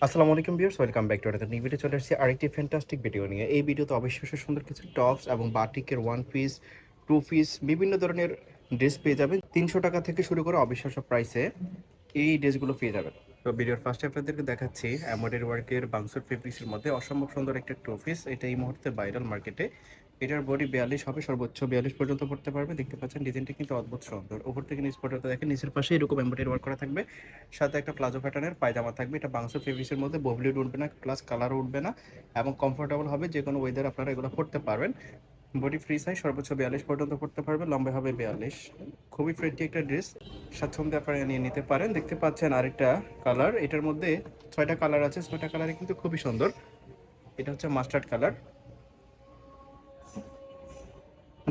আসসালামু আলাইকুম viewers, welcome back to another new video. চলে আসছি আরেকটি ফ্যান্টাস্টিক ভিডিও নিয়ে। এই ভিডিওতে অবিশ্বাস্য সুন্দর কিছু টপস এবং বাটিকের ওয়ান পিস, টু পিস বিভিন্ন ধরনের ড্রেস পেয়ে যাবেন। ৩০০ টাকা থেকে শুরু করে অবিশ্বাস্য প্রাইসে এই ড্রেসগুলো পেয়ে যাবেন। তো ভিডিওর ফার্স্টে আপনাদেরকে দেখাচ্ছি এমব্রয়ডারি ওয়ার্কের বাংসুর ফেব্রিক্সের মধ্যে অসম্ভব সুন্দর একটা টু পিস। এটা এই মুহূর্তে ভাইরাল মার্কেটে। এটার বডি ৪২ হবে, সর্বোচ্চ ৪২ পর্যন্ত পড়তে পারবে। দেখতে পাচ্ছেন ডিজাইনটা কিন্তু অদ্ভুত সুন্দর। উপর থেকে নিচ পর্যন্ত দেখেন, নিচের পাশে এরকম এমব্রয়ডারি ওয়ার্ক করা থাকবে, সাথে একটা প্লাজো প্যাটার্নের পায়জামা থাকবে। এটা বাংসুর ফেব্রিক্সের মধ্যে ববলিড উঠবে না, প্লাস কালারও উঠবে না এবং কমফোর্টেবল হবে। যে কোনো ওয়েদার আপনারা এগুলো পড়তে পারবেন। বডি ফ্রি সাইজ, সর্বোচ্চ ৪২ পর্যন্ত পড়তে পারবে, লম্বা হবে ৪২। খুবই ফ্রেন্ডলি একটা ড্রেস, স্বাচ্ছন্দ্যে আপনারা নিয়ে নিতে পারেন। দেখতে পাচ্ছেন আরেকটা কালার, এটার মধ্যে ৬টা কালার আছে, ৬টা কালারে কিন্তু খুবই সুন্দর। এটা হচ্ছে মাস্টার্ড কালার।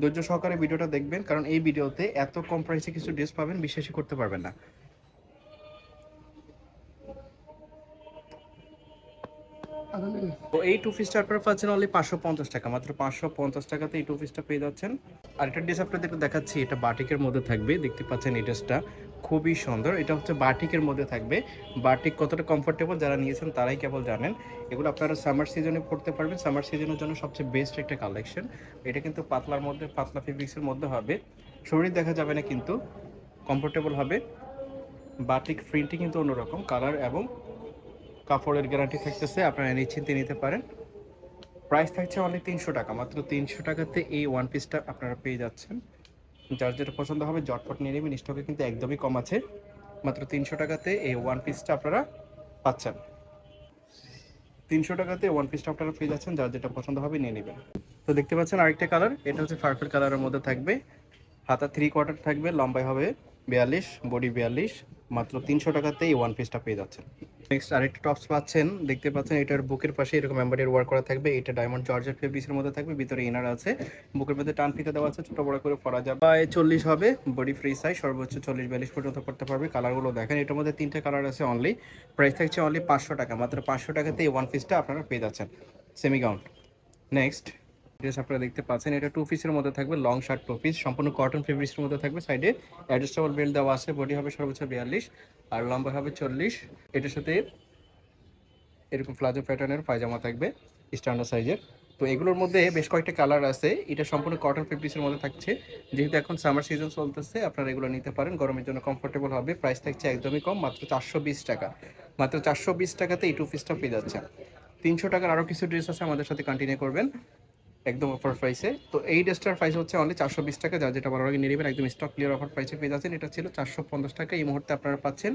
ধৈর্য সহকারে ভিডিওটা দেখবেন, কারণ এই ভিডিওতে এত কম প্রাইসে কিছু ড্রেস পাবেন বিশ্বাসই করতে পারবেন না। তো এই টু পিসটা আপনারা পাচ্ছেন অনলি ৫৫০ টাকা, মাত্র ৫৫০ টাকাতে এই টু পিসটা পেয়ে যাচ্ছেন। আর একটা ড্রেস আপনাদেরকে দেখাচ্ছি, এটা বাটিকের মধ্যে থাকবে। দেখতে পাচ্ছেন এই ড্রেসটা খুবই সুন্দর। এটা হচ্ছে বাটিকের মধ্যে থাকবে। বাটিক কতটা কমফোর্টেবল যারা নিয়েছেন তারাই কেবল জানেন। এগুলো আপনারা সামার সিজনে পড়তে পারবেন। সামার সিজনের জন্য সবচেয়ে বেস্ট একটা কালেকশন। এটা কিন্তু পাতলার মধ্যে, পাতলা ফেব্রিক্সের মধ্যে হবে, শরীর দেখা যাবে না, কিন্তু কমফোর্টেবল হবে। বাটিক প্রিন্টই কিন্তু অন্যরকম, কালার এবং কাপড়ের গ্যারান্টি থাকতেছে, আপনারা নিশ্চিন্তে নিতে পারেন। প্রাইস থাকছে অনলি ৩০০ টাকা, মাত্র ৩০০ টাকাতে এই ওয়ান পিসটা আপনারা পেয়ে যাচ্ছেন। যার যেটা পছন্দ হবে জটপট নিয়ে নেবেন, স্টকে কিন্তু একদমই কম আছে। মাত্র ৩০০ টাকাতে এই ওয়ান পিসটা আপনারা পাচ্ছেন। ৩০০ টাকাতে ওয়ান পিসটা আপনারা পেয়ে যাচ্ছেন, যার যেটা পছন্দ হবে নিয়ে নেবেন। তো দেখতে পাচ্ছেন আরেকটা কালার, এটা হচ্ছে পার্পল কালারের মধ্যে থাকবে। হাতা 3/4 থাকবে, লম্বাই হবে ৪২, বডি ৪২। মাত্র ৩০০ টাকাতে এই ওয়ান পিসটা পেয়ে যাচ্ছেন। নেক্সট আরেকটা টপস পাচ্ছেন, দেখতে পাচ্ছেন এটার বুকের পাশে এরকম এমব্রয়ডারি ওয়ার্ক করা থাকবে। এটা ডায়মন্ড জর্জেট ফেব্রিক্সের মধ্যে থাকবে, ভিতরে ইনার আছে। বুকের মধ্যে টান ফিতে দেওয়া আছে, ছোট বড় করে পরা যাবে। ৪০ হবে, বডি ফ্রি সাইজ, সর্বোচ্চ ৪০-৪২ পর্যন্ত করতে পারবে। কালারগুলো দেখেন, এটার মধ্যে 3টে কালার আছে অনলি। প্রাইস থাকছে অনলি ৫০০ টাকা, মাত্র ৫০০ টাকাতে এই ওয়ান পিসটা আপনারা পেয়ে যাচ্ছেন, সেমি গাউন। নেক্সট ড্রেস আপনারা দেখতে পাচ্ছেন, এটা টু পিসের মধ্যে থাকবে, লং শার্ট টু পিস, সম্পূর্ণ কটন ফেব্রিক্সের মধ্যে থাকবে। সাইডে অ্যাডজাস্টেবল বেল্ট দেওয়া আছে, বডি হবে সর্বোচ্চ ৪২ আর লম্বা হবে ৪০। এটার সাথে এরকম প্লাজো প্যাটার্নের পায়জামা থাকবে, স্ট্যান্ডার্ড সাইজের। তো এগুলোর মধ্যে বেশ কয়েকটা কালার আছে। এটা সম্পূর্ণ কটন ফেব্রিক্সের মধ্যে থাকছে। যেহেতু এখন সামার সিজন চলতেছে, আপনারা এগুলো নিতে পারেন, গরমের জন্য কমফোর্টেবল হবে। প্রাইস থাকছে একদমই কম, মাত্র ৪২০ টাকা। মাত্র ৪২০ টাকাতে এই টু পিসটা পেয়ে যাচ্ছে। ৩০০ টাকার আরও কিছু ড্রেস আছে, আমাদের সাথে কন্টিনিউ করবেন একদম অফার প্রাইসে। তো এই ড্রেসটার প্রাইস হচ্ছে অনলি ৪২০ টাকা, যার যেটা ভালো লাগে নিয়ে নেবেন, একদম স্টক ক্লিয়ার অফার প্রাইসে পেয়ে যাচ্ছেন। এটা ছিল ৪৫০ টাকা, এই মুহূর্তে আপনারা পাচ্ছেন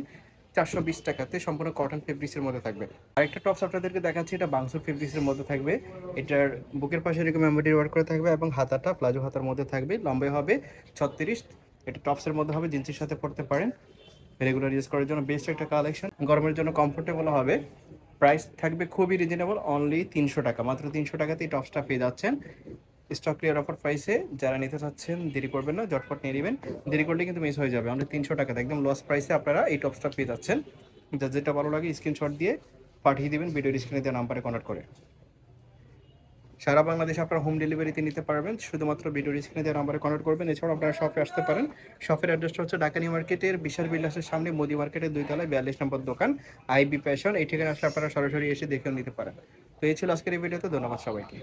৪২০ টাকাতে, সম্পূর্ণ কটন ফেব্রিক্সের মধ্যে থাকবে। আরেকটা টপস আপনাদেরকে দেখাচ্ছি, এটা বাংসুর ফেব্রিক্সের মধ্যে থাকবে। এটার বুকের পাশে এরকম এমব্রয়ডারি ওয়ার্ক করা থাকবে এবং হাতাটা প্লাজো হাতার মধ্যে থাকবে, লম্বাই হবে ৩৬। এটা টপসের মধ্যে হবে, জিন্সের সাথে পড়তে পারেন, রেগুলার ইউজ করার জন্য বেস্ট একটা কালেকশন, গরমের জন্য কমফোর্টেবল হবে। প্রাইস থাকবে খুবই রিজনেবল, অনলি ৩০০ টাকা। মাত্র ৩০০ টাকাতেই টপসটা পেয়ে যাচ্ছেন স্টক ক্লিয়ার অফার প্রাইসে। যারা নিতে চাচ্ছেন দেরি করবেন না, ঝটপট নিয়ে নেবেন, দেরি করলে কিন্তু মিস হয়ে যাবে। অনলি ৩০০ টাকাতে একদম লস প্রাইসে আপনারা এই টপসটা পেয়ে যাচ্ছেন। যার যেটা ভালো লাগে স্ক্রিনশট দিয়ে পাঠিয়ে দিবেন ভিডিওর স্ক্রিনে দেওয়া নাম্বারে কন্ট্যাক্ট করে। সারা বাংলাদেশে আপনারা হোম ডেলিভারিতে নিতে পারবেন, শুধুমাত্র ভিডিওর স্ক্রিনে দেওয়া নাম্বারে কন্ট্যাক্ট করবেন। এছাড়াও আপনারা শপে আসতে পারেন। শপের অ্যাড্রেসটা হচ্ছে ঢাকা নিউ মার্কেটের বিশাল বিলাসের সামনে, মোদি মার্কেটের ২ তলায় ৪২ নম্বর দোকান, আইবি ফ্যাশন। এই ঠিকানা আসলে আপনারা সরাসরি এসে দেখেও নিতে পারেন। তো এই ছিল আজকের এই ভিডিওতে, ধন্যবাদ সবাইকে।